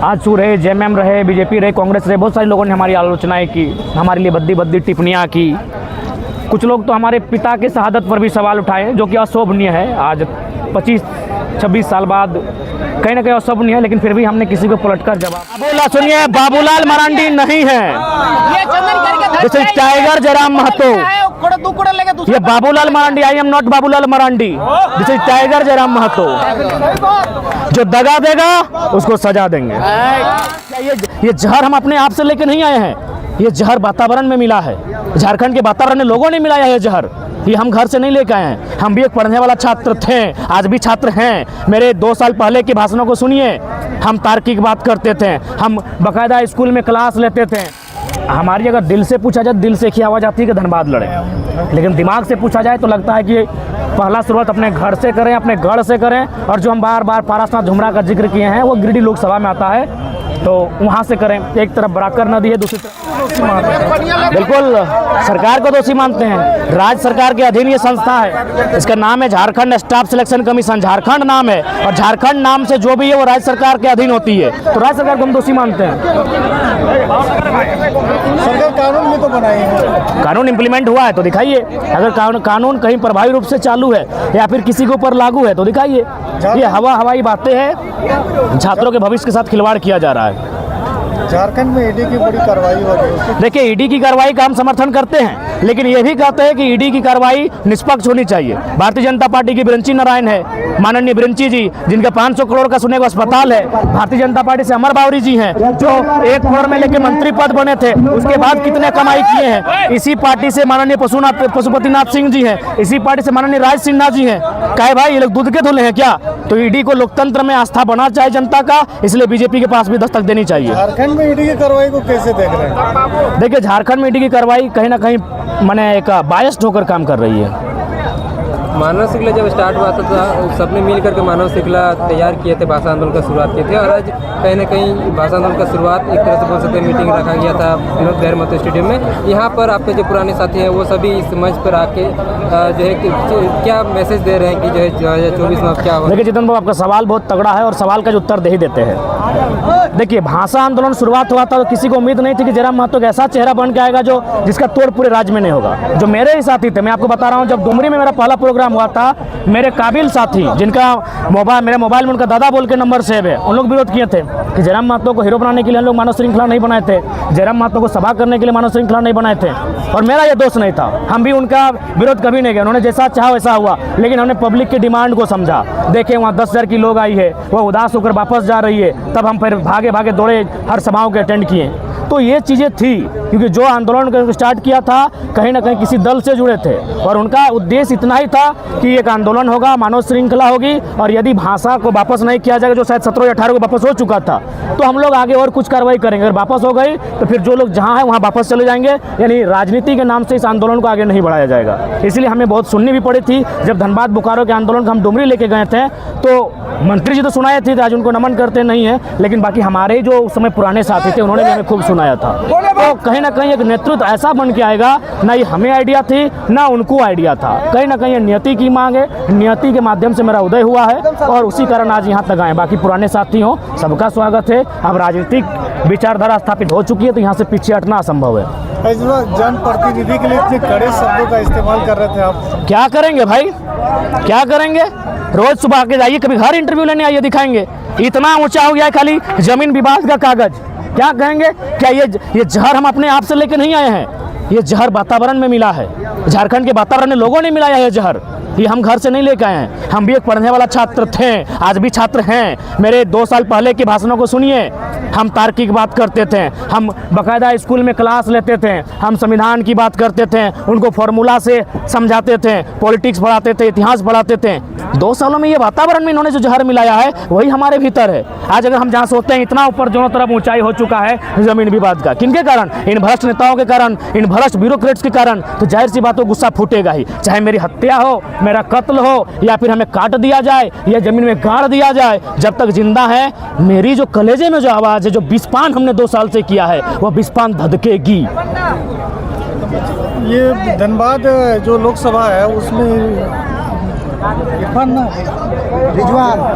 आजसू रहे, जेएमएम रहे, बीजेपी रहे, कांग्रेस रहे, बहुत सारे लोगों ने हमारी आलोचनाएं की, हमारे लिए भद्दी भद्दी टिप्पणियां की। कुछ लोग तो हमारे पिता की शहादत पर भी सवाल उठाए, जो कि अशोभनीय है। आज 25-26 साल बाद कहीं ना कहीं अशोभनीय है, लेकिन फिर भी हमने किसी को पलटकर जवाब बोला। सुनिए, बाबूलाल मरांडी नहीं है, जैसे टाइगर जयराम महतो। ये Babulal Marandi, I am not Babulal Marandi, this is Tiger Jairam Mahato. जो दगा देगा उसको सजा देंगे। ये जहर हम अपने आप से लेकर नहीं आए हैं, ये जहर वातावरण में मिला है, झारखंड के वातावरण में लोगों ने मिलाया है जहर। ये हम घर से नहीं लेकर आए हैं। हम भी एक पढ़ने वाला छात्र थे, आज भी छात्र हैं। मेरे 2 साल पहले के भाषणों को सुनिए, हम तार्किक बात करते थे, हम बाकायदा स्कूल में क्लास लेते थे। हमारी अगर दिल से पूछा जाए, दिल से एक ही आवाज़ आती है कि धनबाद लड़े, लेकिन दिमाग से पूछा जाए तो लगता है कि पहला शुरुआत अपने घर से करें, अपने गढ़ से करें। और जो हम बार बार पारसनाथ झुमरा का जिक्र किए हैं, वो गिरिडीह लोकसभा में आता है, तो वहाँ से करें। एक तरफ बराकर नदी है, दूसरी तरफ बिल्कुल सरकार को दोषी मानते हैं। राज्य सरकार के अधीन ये संस्था है, इसका नाम है Jharkhand staff selection commission. Jharkhand नाम है, और झारखंड नाम से जो भी है वो राज्य सरकार के अधीन होती है, तो राज्य सरकार को हम दोषी मानते हैं। सरकार कानून भी तो बनाए हैं, कानून इम्प्लीमेंट हुआ है तो दिखाइए। अगर कानून कहीं प्रभावी रूप से चालू है या फिर किसी के ऊपर लागू है तो दिखाइए। ये हवाई बातें हैं, छात्रों के भविष्य के साथ खिलवाड़ किया जा रहा है। झारखंड में ईडी की बड़ी कार्रवाई हो रही है। देखिए, ईडी की कार्रवाई का हम समर्थन करते हैं, लेकिन ये भी कहते हैं कि ईडी की कार्रवाई निष्पक्ष होनी चाहिए। भारतीय जनता पार्टी की बिरंची नारायण है, माननीय बिरंची जी, जिनका 500 करोड़ का सुने को अस्पताल है। भारतीय जनता पार्टी से अमर बावरी जी हैं, जो 1 करोड़ में लेके मंत्री पद बने थे, उसके बाद कितने कमाई किए हैं। इसी पार्टी से माननीय पशुपतिनाथ सिंह जी हैं, इसी पार्टी से माननीय राज सिन्हा जी हैं। कहे भाई, ये लोग दूध के धुले हैं क्या? तो ईडी को लोकतंत्र में आस्था बढ़ना चाहिए जनता का, इसलिए बीजेपी के पास भी दस्तक देनी चाहिए। झारखंड में ईडी की कार्रवाई को कैसे देख रहे हैं? देखिए, झारखंड में ईडी की कार्रवाई कहीं ना कहीं मैंने एक बायस्ड होकर काम कर रही है। मानव श्रृंखला जब स्टार्ट हुआ था, सबने मिल करके मानव श्रृंखला तैयार किए थे, भाषा आंदोलन का शुरुआत किए थे। और आज कहीं ना कहीं भाषा आंदोलन का शुरुआत एक तरह से बोल सकते हैं, मीटिंग रखा गया था विनोद बिहारी महतो स्टेडियम में। यहाँ पर आपके जो पुराने साथी हैं वो सभी इस मंच पर आके जो है क्या मैसेज दे रहे हैं कि जो है 2024 में क्या हो? देखिए जितन बाबू, आपका सवाल बहुत तगड़ा है और सवाल का जो उत्तर दे ही देते हैं। देखिए, भाषा आंदोलन शुरुआत हुआ था तो किसी को उम्मीद नहीं थी कि जयराम महतो का ऐसा चेहरा बन के आएगा जो जिसका तोड़ पूरे राज्य में नहीं होगा। जो मेरे ही साथी थे, मैं आपको बता रहा हूँ, जब डुमरी में मेरा पहला प्रोग्राम हुआ था, मेरे काबिल साथी, जिनका मेरे मोबाइल में उनका दादा बोल के नंबर सेव है, उन लोग विरोध किए थे कि जयराम महतो को हीरो बनाने के लिए हम लोग मानव श्रृंखला नहीं बनाए थे, जयराम महतो को सभा करने के लिए मानव श्रृंखला नहीं बनाए थे। और मेरा ये दोष नहीं था, हम भी उनका विरोध कभी नहीं किया। उन्होंने जैसा चाहा वैसा हुआ, लेकिन हमने पब्लिक की डिमांड को समझा। देखे वहाँ 10,000 की लोग आई है, वो उदास होकर वापस जा रही है, तब हम फिर भागे भागे दौड़े, हर सभाओं के अटेंड किए। तो ये चीज़ें थी, क्योंकि जो आंदोलन स्टार्ट किया था कहीं ना कहीं किसी दल से जुड़े थे, और उनका उद्देश्य इतना ही था कि एक आंदोलन होगा, मानव श्रृंखला होगी, और यदि भाषा को वापस नहीं किया जाएगा, जो शायद 17 या 18 को वापस हो चुका था, तो हम लोग आगे और कुछ कार्रवाई करेंगे। अगर वापस हो गई तो फिर जो लोग जहाँ हैं वहाँ वापस चले जाएंगे, यानी राजनीति के नाम से इस आंदोलन को आगे नहीं बढ़ाया जाएगा। इसलिए हमें बहुत सुननी भी पड़ी थी। जब धनबाद बोकारो के आंदोलन को हम डुमरी लेके गए थे, तो मंत्री जी तो सुनाए थे, आज उनको नमन करते नहीं है, लेकिन बाकी हमारे जो उस समय पुराने साथी थे उन्होंने भी हमें खूब सुनाया था। तो कहीं ना कहीं एक नेतृत्व ऐसा बन के आएगा, ना ये हमें आइडिया थी ना उनको आइडिया था, कहीं ना कहीं नियति की मांग है, नियति के माध्यम से मेरा उदय हुआ है, और उसी कारण आज यहाँ तक आए। बाकी पुराने साथी हो, सबका स्वागत है। अब राजनीतिक विचारधारा स्थापित हो चुकी है, तो यहाँ से पीछे हटना असंभव है। जनप्रतिनिधि के लिए इतने कड़े शब्दों का इस्तेमाल कर रहे थे आप, क्या करेंगे भाई, क्या करेंगे? रोज सुबह आके जाइए, कभी घर इंटरव्यू लेने आइए, दिखाएंगे। इतना ऊंचा हो गया है खाली जमीन विवाद का कागज। क्या कहेंगे? क्या ये जहर हम अपने आप से लेके नहीं आए हैं, ये जहर वातावरण में मिला है, झारखंड के वातावरण में लोगों ने मिलाया है जहर। ये हम घर से नहीं लेके आए हैं। हम भी एक पढ़ने वाला छात्र थे, आज भी छात्र हैं। मेरे 2 साल पहले के भाषणों को सुनिए, हम तार्किक बात करते थे, हम बाकायदा स्कूल में क्लास लेते थे, हम संविधान की बात करते थे, उनको फॉर्मूला से समझाते थे, पॉलिटिक्स पढ़ाते थे, इतिहास पढ़ाते थे। 2 सालों में ये वातावरण में इन्होंने जो जहर मिलाया है वही हमारे भीतर है। आज अगर हम जहाँ सोचते हैं इतना ऊपर दोनों तरफ ऊंचाई हो चुका है जमीन विवाद का, किनके कारण? इन भ्रष्ट नेताओं के कारण, इन भ्रष्ट ब्यूरोक्रेट्स के कारण। तो जाहिर सी बात हो, गुस्सा फूटेगा ही, चाहे मेरी हत्या हो, मेरा कत्ल हो, या फिर हमें काट दिया जाए या जमीन में गाड़ दिया जाए। जब तक जिंदा है, मेरी जो कलेजे में जो आवाज़ है, जो विस्पान हमने 2 साल से किया है, वह विस्पान धधकेगी। ये धनबाद जो लोकसभा है उसमें इरफान ना,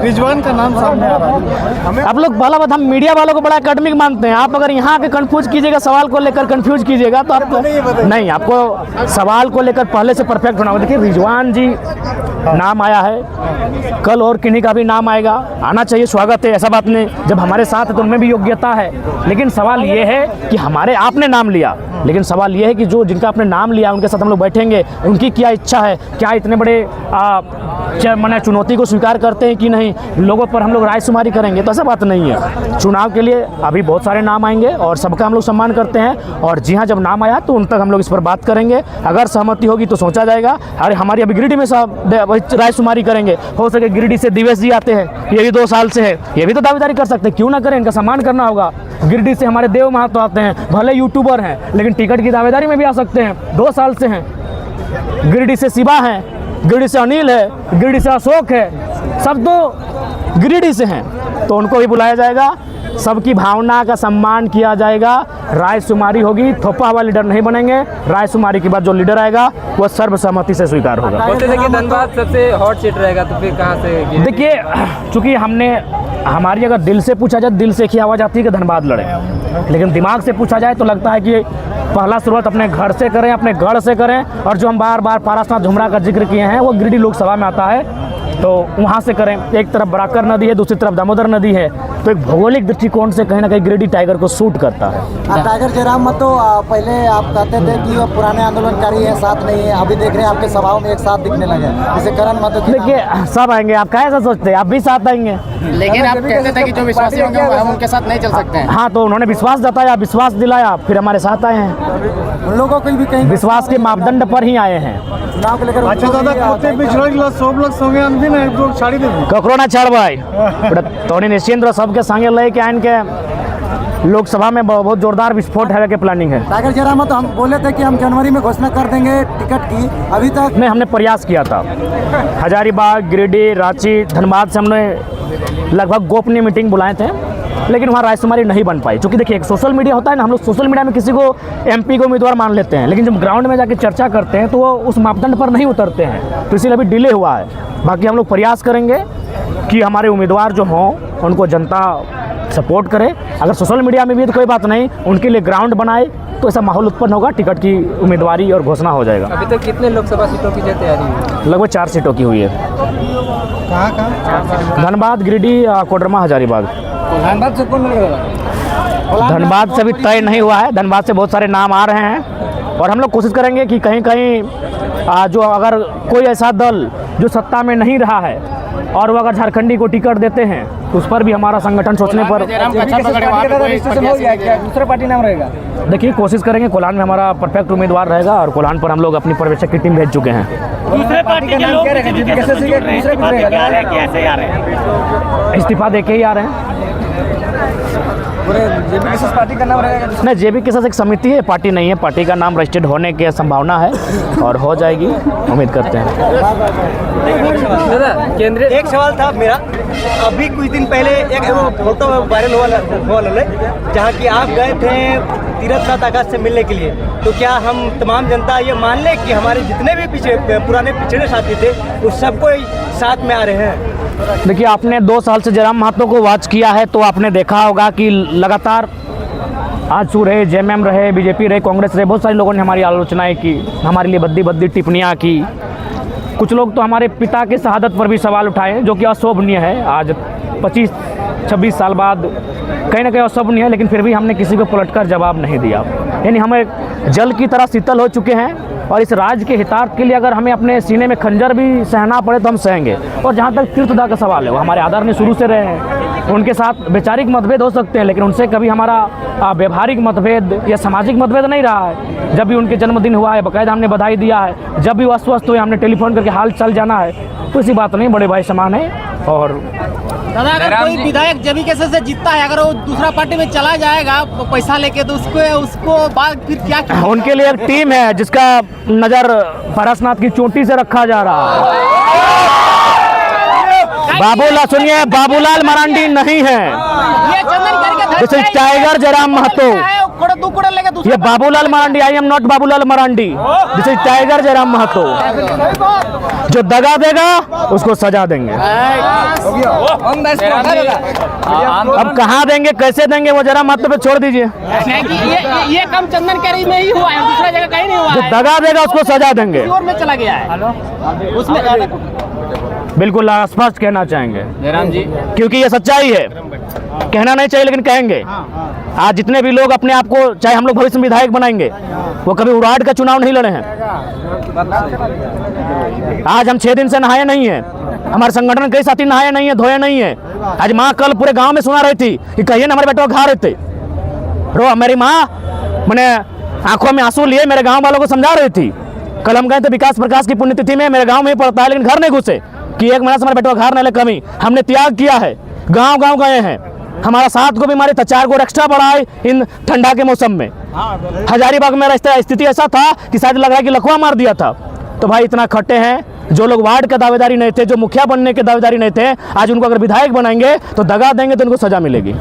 रिजवान का नाम सामने आ रहा है। हमें आप लोग पहला बात, हम मीडिया वालों को बड़ा एकेडमिक मानते हैं। आप अगर यहाँ आके कंफ्यूज कीजिएगा, सवाल को लेकर कंफ्यूज कीजिएगा तो आपको नहीं, आपको सवाल को लेकर पहले से परफेक्ट होना होगा। देखिए रिजवान जी नाम आया है, कल और किन्हीं का भी नाम आएगा, आना चाहिए, स्वागत है, ऐसा बात नहीं। जब हमारे साथ है तो उनमें भी योग्यता है। लेकिन सवाल ये है कि हमारे आपने नाम लिया, लेकिन सवाल ये है कि जो जिनका आपने नाम लिया उनके साथ हम लोग बैठेंगे, उनकी क्या इच्छा है, क्या इतने बड़े मैंने चुनौती को स्वीकार करते हैं कि नहीं, लोगों पर हम लोग रायशुमारी करेंगे, तो ऐसा बात नहीं है। चुनाव के लिए अभी बहुत सारे नाम आएंगे और सबका हम लोग सम्मान करते हैं, और जी हाँ, जब नाम आया तो उन तक हम लोग इस पर बात करेंगे। अगर सहमति होगी तो सोचा जाएगा। अरे हमारी अभी गिरिडीह में रायशुमारी करेंगे, हो सके गिरिडीह से दिवेश जी आते हैं, ये भी 2 साल से है, ये भी तो दावेदारी कर सकते हैं, क्यों ना करें, इनका सम्मान करना होगा। गिरिडीह से हमारे देव महतो आते हैं, भले यूट्यूबर हैं लेकिन टिकट की दावेदारी में भी आ सकते हैं, 2 साल से हैं। गिरिडीह से शिवा हैं, गिरिडीह से अनिल है, गिरिडीह से अशोक है, सब तो गिरिडीह से हैं, तो उनको भी बुलाया जाएगा। सबकी भावना का सम्मान किया जाएगा। रायशुमारी होगी, थोपा हुआ लीडर नहीं बनेंगे। रायशुमारी के बाद जो लीडर आएगा वो सर्वसम्मति से स्वीकार होगा। बोलते थे कि धनबाद सबसे हॉट सीट रहेगा, तो फिर कहाँ से? देखिए, चूँकि हमारी अगर दिल से पूछा जाए, दिल से एक ही आवाज़ आती है कि धनबाद लड़े, लेकिन दिमाग से पूछा जाए तो लगता है कि पहला शुरुआत अपने घर से करें, अपने गढ़ से करें। और जो हम बार बार पारसनाथ झुमरा का जिक्र किए हैं वो गिरिडीह लोकसभा में आता है, तो वहाँ से करें। एक तरफ बराकर नदी है, दूसरी तरफ दामोदर नदी है, तो एक भौगोलिक दृष्टिकोण से कहीं ना कहीं गिरिडीह टाइगर को सूट करता है। टाइगर जयराम महतो, पहले आप कहते थे कि वो पुराने आंदोलनकारी हैं, साथ नहीं है, अभी देख रहे हैं आपके सभाओं में एक साथ दिखने लगे, जैसे करण महतो। देखिए, सब आएंगे, आप क्या ऐसा सोचते हैं, आप भी साथ आएंगे, लेकिन आप कहते थे कि जो विश्वासी होंगे हम उनके साथ नहीं चल सकते हैं। हाँ, तो उन्होंने विश्वास जताया, विश्वास दिलाया, फिर हमारे साथ आए हैं। उन लोगों को भी कहीं विश्वास के मापदंड पर ही आए हैं। चुनाव को लेकर अच्छा दादा, कोते पिछड़ा गिला 100 लोग संज्ञान भी नहीं, तो छाड़ी दे ककरो ना छाड़ भाई, तोनी निश्चिंत सबके संगे ले के आइन के लोकसभा में बहुत जोरदार विस्फोट है के प्लानिंग है। टाइगर जयराम महतो, हम बोले थे कि हम जनवरी में घोषणा कर देंगे टिकट की, अभी तक नहीं, हमने प्रयास किया था। हजारीबाग, गिरिडीह, रांची, धनबाद से हमने लगभग गोपनीय मीटिंग बुलाए थे, लेकिन वहाँ रायशुमारी नहीं बन पाई। क्योंकि देखिए, एक सोशल मीडिया होता है ना, हम लोग सोशल मीडिया में किसी को MP को उम्मीदवार मान लेते हैं, लेकिन जब ग्राउंड में जाके चर्चा करते हैं तो वो उस मापदंड पर नहीं उतरते हैं, तो इसीलिए अभी डिले हुआ है। बाकी हम लोग प्रयास करेंगे कि हमारे उम्मीदवार जो हों उनको जनता सपोर्ट करे। अगर सोशल मीडिया में भी तो कोई बात नहीं, उनके लिए ग्राउंड बनाए तो ऐसा माहौल उत्पन्न होगा, टिकट की उम्मीदवारी और घोषणा हो जाएगा। अभी तक कितने लोकसभा सीटों की तैयारी है? लगभग 4 सीटों की हुई है। कहाँ धनबाद, गिरिडीह, कोडरमा, हजारीबाग। धनबाद से कौन मिलेगा? धनबाद से अभी तय नहीं हुआ है, धनबाद से बहुत सारे नाम आ रहे हैं, और हम लोग कोशिश करेंगे कि कहीं कहीं जो अगर कोई ऐसा दल जो सत्ता में नहीं रहा है और वो अगर झारखंडी को टिकट देते हैं तो उस पर भी हमारा संगठन सोचने पर दूसरा पार्टी नाम रहेगा। देखिए, कोशिश करेंगे। कोलान में हमारा परफेक्ट उम्मीदवार रहेगा और कोलान पर हम लोग अपनी पर्यवेक्षक की टीम भेज चुके हैं। दूसरे पार्टी का नाम क्या रहेगा? इस्तीफा दे के ही आ रहे हैं। जेबी पार्टी का नाम रहेगा? नहीं, जेबी के साथ एक समिति है, पार्टी नहीं है। पार्टी का नाम रजिस्टर्ड होने की संभावना है और हो जाएगी, उम्मीद करते हैं। दादा, केंद्रीय एक सवाल था मेरा, अभी कुछ दिन पहले एक फोटो वायरल हुआ जहाँ कि आप गए थे तीर्थनाथ आकाश से मिलने के लिए, तो क्या हम तमाम जनता ये मान ले कि हमारे जितने भी पुराने पिछड़े साथी थे उस सबको साथ में आ रहे हैं? देखिए, आपने 2 साल से जयराम महतो को वॉच किया है तो आपने देखा होगा कि लगातार आजसू रहे, JMM रहे, BJP रहे, कांग्रेस रहे, बहुत सारे लोगों ने हमारी आलोचनाएं की, हमारे लिए बद्दी बद्दी टिप्पणियां की। कुछ लोग तो हमारे पिता की शहादत पर भी सवाल उठाए, जो कि अशोभनीय है। आज 25-26 साल बाद कहीं ना कहीं अशोभनीय है, लेकिन फिर भी हमने किसी को पलटकर जवाब नहीं दिया। यानी हम एक जल की तरह शीतल हो चुके हैं, और इस राज्य के हितार्थ के लिए अगर हमें अपने सीने में खंजर भी सहना पड़े तो हम सहेंगे। और जहाँ तक तीर्थदा का सवाल है, वो हमारे आदरणीय शुरू से रहे हैं, उनके साथ वैचारिक मतभेद हो सकते हैं, लेकिन उनसे कभी हमारा व्यवहारिक मतभेद या सामाजिक मतभेद नहीं रहा है। जब भी उनके जन्मदिन हुआ है, बाकायदा हमने बधाई दिया है। जब भी वो अस्वस्थ हुए, हमने टेलीफोन करके हाल चाल जाना है। तो ऐसी बात नहीं, बड़े भाई समान है। और दादा, अगर कोई विधायक जेबी कैसे से जीतता है, अगर वो दूसरा पार्टी में चला जाएगा पैसा लेके, तो उसको बाद फिर क्या? उनके लिए एक टीम है जिसका नज़र पारसनाथ की चोटी से रखा जा रहा है। बाबूलाल, सुनिए, बाबूलाल मरांडी नहीं है, ये चंदन करके जैसे टाइगर जयराम महतो। दो करोड़ लेके दूसरा ये Babulal Marandi, I am not Babulal Marandi, this is Tiger Jairam Mahato. जो दगा देगा उसको सजा देंगे। अब कहाँ देंगे, कैसे देंगे, वो जयराम महतो पे छोड़ दीजिए। ये काम चंदन कैरी में ही हुआ है, दूसरा जगह कहीं नहीं हुआ जो है। दगा देगा उसको सजा देंगे। में चला गया है उसमें बिल्कुल स्पष्ट कहना चाहेंगे जयराम जी, क्योंकि ये सच्चाई है, कहना नहीं चाहिए लेकिन कहेंगे। आज जितने भी लोग अपने आप को, चाहे हम लोग भविष्य में विधायक बनाएंगे, वो कभी उड़ाड़ का चुनाव नहीं लड़े हैं। आज हम 6 दिन से नहाए नहीं हैं, हमारे संगठन कई साथी नहाए नहीं है, धोए नहीं है। आज माँ कल पूरे गांव में सुना रही थी कि कहिए ना हमारे बेटा घा रहे थे, रो मेरी माँ मैंने आंखों में आंसू लिए मेरे गांव वालों को समझा रही थी। कल हम गए थे विकास प्रकाश की पुण्यतिथि में, मेरे गांव में ही पड़ता है, लेकिन घर नहीं घुसे कि 1 महीना से हमारे बेटा घर नहीं ले। कमी हमने त्याग किया है, गांव गांव गए हैं, हमारा 7 को भी मारे था, 4 को एक्स्ट्रा बढ़ाए इन ठंडा के मौसम में। हजारीबाग में स्थिति ऐसा था कि शायद लग रहा है कि लखवा मार दिया था। तो भाई इतना खट्टे हैं, जो लोग वार्ड का दावेदारी नहीं थे, जो मुखिया बनने के दावेदारी नहीं थे, आज उनको अगर विधायक बनाएंगे तो दगा देंगे तो उनको सजा मिलेगी।